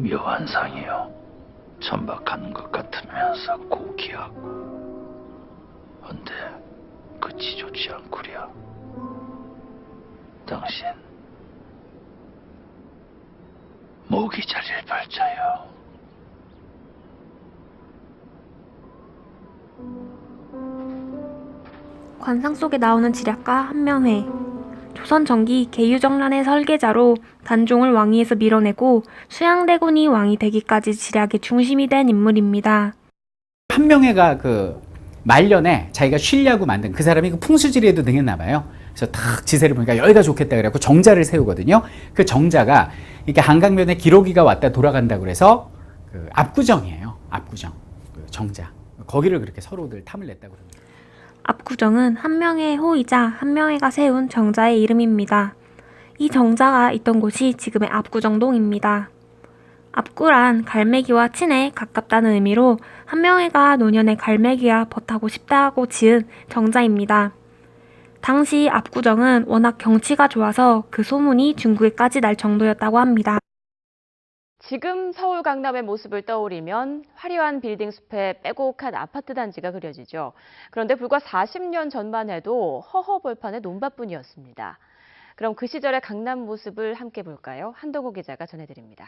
묘한 상이요. 천박한 것 같으면서 고귀하고. 헌데 그치 좋지 않구려. 당신 목이 잘릴 발자요. 관상 속에 나오는 지략가 한명회. 조선 전기 계유정란의 설계자로 단종을 왕위에서 밀어내고 수양대군이 왕이 되기까지 지략의 중심이 된 인물입니다. 한명회가 그 말년에 자기가 쉬려고 만든 그 사람이 그 풍수지리에도 등했나 봐요. 그래서 탁 지세를 보니까 여기가 좋겠다 그래갖고 정자를 세우거든요. 그 정자가 이렇게 한강변에 기러기가 왔다 돌아간다 그래서 그 압구정이에요. 압구정 그 정자 거기를 그렇게 서로들 탐을 냈다고 그럽니다. 압구정은 한명회의 호이자 한명회가 세운 정자의 이름입니다. 이 정자가 있던 곳이 지금의 압구정동입니다. 압구란 갈매기와 친해 가깝다는 의미로 한명회가 노년에 갈매기와 벗하고 싶다고 지은 정자입니다. 당시 압구정은 워낙 경치가 좋아서 그 소문이 중국에까지 날 정도였다고 합니다. 지금 서울 강남의 모습을 떠올리면 화려한 빌딩 숲에 빼곡한 아파트 단지가 그려지죠. 그런데 불과 40년 전만 해도 허허벌판의 논밭뿐이었습니다. 그럼 그 시절의 강남 모습을 함께 볼까요? 한동호 기자가 전해드립니다.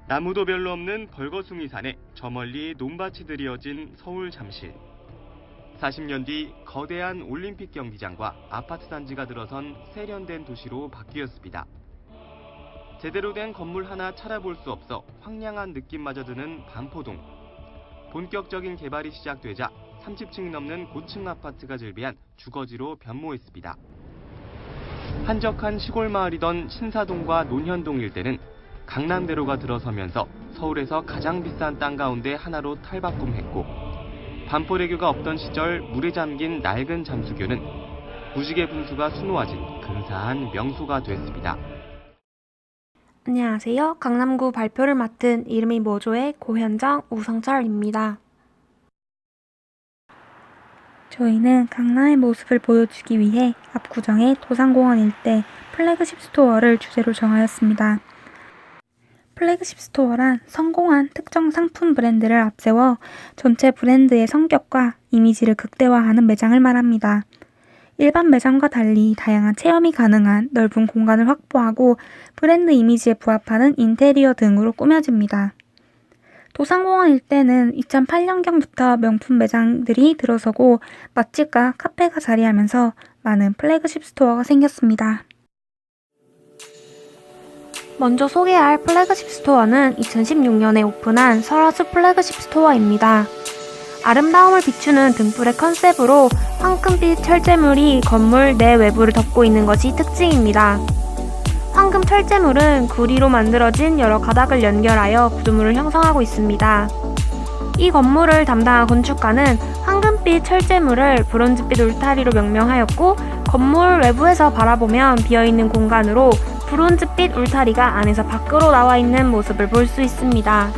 나무도 별로 없는 벌거숭이 산에 저 멀리 논밭이 드리어진 서울 잠실. 40년 뒤 거대한 올림픽 경기장과 아파트 단지가 들어선 세련된 도시로 바뀌었습니다. 제대로 된 건물 하나 찾아볼 수 없어 황량한 느낌마저 드는 반포동. 본격적인 개발이 시작되자 30층이 넘는 고층 아파트가 즐비한 주거지로 변모했습니다. 한적한 시골 마을이던 신사동과 논현동 일대는 강남대로가 들어서면서 서울에서 가장 비싼 땅 가운데 하나로 탈바꿈했고, 반포대교가 없던 시절 물에 잠긴 낡은 잠수교는 무지개 분수가 수놓아진 근사한 명소가 됐습니다. 안녕하세요. 강남구 발표를 맡은 이름이 뭐죠의 고현정, 우성철입니다. 저희는 강남의 모습을 보여주기 위해 압구정의 도산공원 일대 플래그십 스토어를 주제로 정하였습니다. 플래그십 스토어란 성공한 특정 상품 브랜드를 앞세워 전체 브랜드의 성격과 이미지를 극대화하는 매장을 말합니다. 일반 매장과 달리 다양한 체험이 가능한 넓은 공간을 확보하고 브랜드 이미지에 부합하는 인테리어 등으로 꾸며집니다. 도산공원 일대는 2008년경부터 명품 매장들이 들어서고 맛집과 카페가 자리하면서 많은 플래그십 스토어가 생겼습니다. 먼저 소개할 플래그십 스토어는 2016년에 오픈한 설화수 플래그십 스토어입니다. 아름다움을 비추는 등불의 컨셉으로 황금빛 철제물이 건물 내 외부를 덮고 있는 것이 특징입니다. 황금 철제물은 구리로 만들어진 여러 가닥을 연결하여 구조물을 형성하고 있습니다. 이 건물을 담당한 건축가는 황금빛 철제물을 브론즈빛 울타리로 명명하였고, 건물 외부에서 바라보면 비어있는 공간으로 브론즈빛 울타리가 안에서 밖으로 나와 있는 모습을 볼 수 있습니다.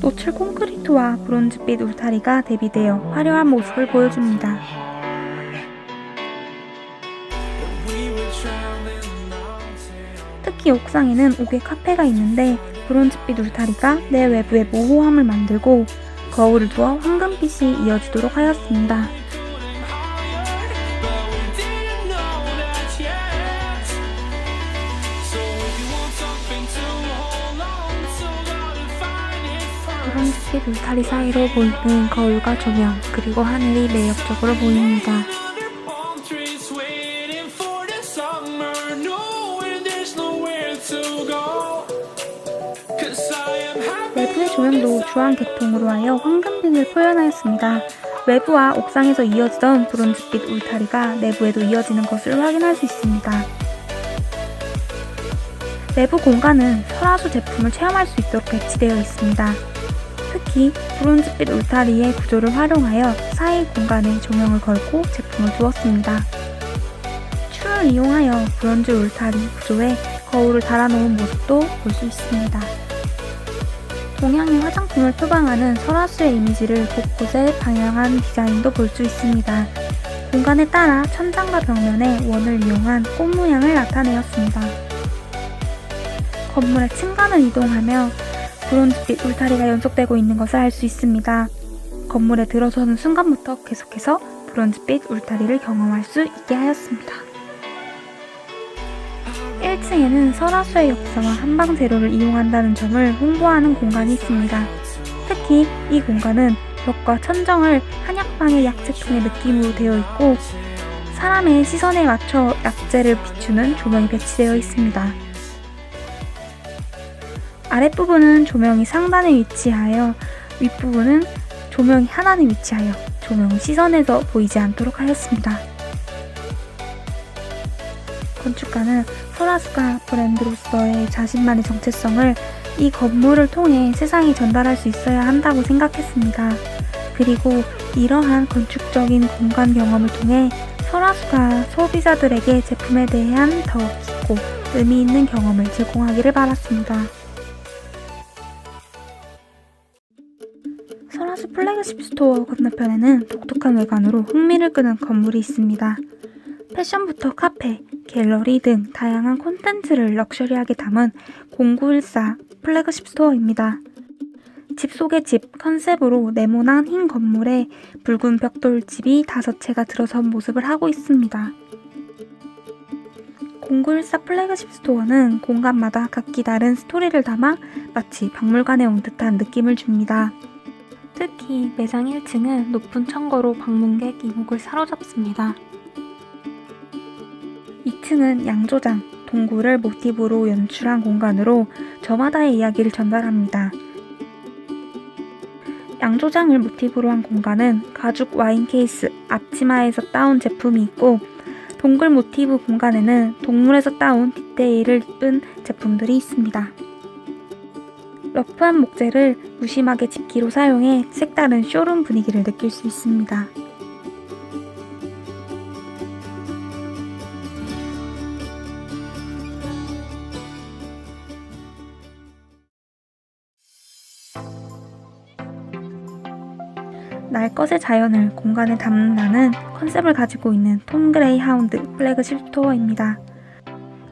노출 콘크리트와 브론즈빛 울타리가 대비되어 화려한 모습을 보여줍니다. 특히 옥상에는 옥외 카페가 있는데 브론즈빛 울타리가 내 외부에 모호함을 만들고 거울을 두어 황금빛이 이어지도록 하였습니다. 브론즈빛 울타리 사이로 보이는 거울과 조명, 그리고 하늘이 매력적으로 보입니다. 내부의 조명도 주황 계통으로 하여 황금빛을 표현하였습니다. 외부와 옥상에서 이어지던 브론즈빛 울타리가 내부에도 이어지는 것을 확인할 수 있습니다. 내부 공간은 설화수 제품을 체험할 수 있도록 배치되어 있습니다. 특히 브론즈빛 울타리의 구조를 활용하여 사이 공간에 조명을 걸고 제품을 두었습니다. 추를 이용하여 브론즈 울타리 구조에 거울을 달아놓은 모습도 볼 수 있습니다. 동양의 화장품을 표방하는 설화수의 이미지를 곳곳에 방영한 디자인도 볼 수 있습니다. 공간에 따라 천장과 벽면에 원을 이용한 꽃 모양을 나타내었습니다. 건물의 층간을 이동하며 브론즈빛 울타리가 연속되고 있는 것을 알 수 있습니다. 건물에 들어서는 순간부터 계속해서 브론즈빛 울타리를 경험할 수 있게 하였습니다. 1층에는 설화수의 역사와 한방 재료를 이용한다는 점을 홍보하는 공간이 있습니다. 특히 이 공간은 벽과 천정을 한약방의 약재통의 느낌으로 되어 있고 사람의 시선에 맞춰 약재를 비추는 조명이 배치되어 있습니다. 아랫부분은 조명이 상단에 위치하여 윗부분은 조명이 하단에 위치하여 조명이 시선에서 보이지 않도록 하였습니다. 건축가는 설화수가 브랜드로서의 자신만의 정체성을 이 건물을 통해 세상에 전달할 수 있어야 한다고 생각했습니다. 그리고 이러한 건축적인 공간 경험을 통해 설화수가 소비자들에게 제품에 대한 더 깊고 의미 있는 경험을 제공하기를 바랐습니다. 설화수 플래그십 스토어 건너편에는 독특한 외관으로 흥미를 끄는 건물이 있습니다. 패션부터 카페, 갤러리 등 다양한 콘텐츠를 럭셔리하게 담은 0914 플래그십 스토어입니다. 집 속의 집 컨셉으로 네모난 흰 건물에 붉은 벽돌집이 5채가 들어선 모습을 하고 있습니다. 0914 플래그십 스토어는 공간마다 각기 다른 스토리를 담아 마치 박물관에 온 듯한 느낌을 줍니다. 특히 매장 1층은 높은 천거로 방문객 이목을 사로잡습니다. 2층은 양조장, 동굴을 모티브로 연출한 공간으로 저마다의 이야기를 전달합니다. 양조장을 모티브로 한 공간은 가죽 와인 케이스, 앞치마에서 따온 제품이 있고 동굴 모티브 공간에는 동물에서 따온 디테일을 입은 제품들이 있습니다. 러프한 목재를 무심하게 집기로 사용해 색다른 쇼룸 분위기를 느낄 수 있습니다. 날 것의 자연을 공간에 담는다는 컨셉을 가지고 있는 톰 그레이 하운드 플래그십 스토어입니다.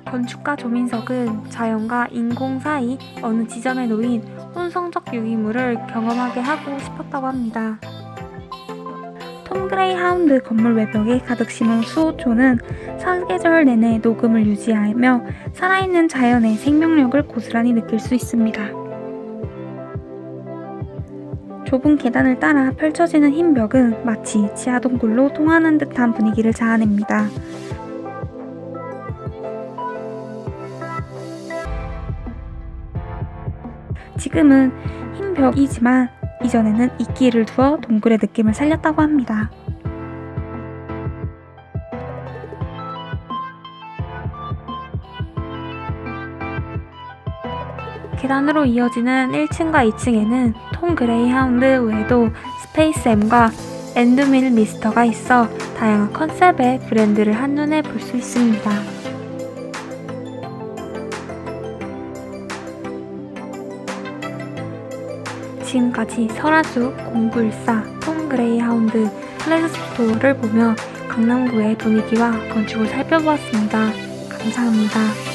건축가 조민석은 자연과 인공 사이 어느 지점에 놓인 혼성적 유기물을 경험하게 하고 싶었다고 합니다. 톰 그레이 하운드 건물 외벽에 가득 심은 수호초는 사계절 내내 녹음을 유지하며 살아있는 자연의 생명력을 고스란히 느낄 수 있습니다. 좁은 계단을 따라 펼쳐지는 흰 벽은 마치 지하동굴로 통하는 듯한 분위기를 자아냅니다. 지금은 흰 벽이지만 이전에는 이끼를 두어 동굴의 느낌을 살렸다고 합니다. 계단으로 이어지는 1층과 2층에는 톰 그레이 하운드 외에도 스페이스 M과 엔드밀 미스터가 있어 다양한 컨셉의 브랜드를 한눈에 볼 수 있습니다. 지금까지 설화수 0914 톰 그레이 하운드 플래그십 스토어를 보며 강남구의 분위기와 건축을 살펴보았습니다. 감사합니다.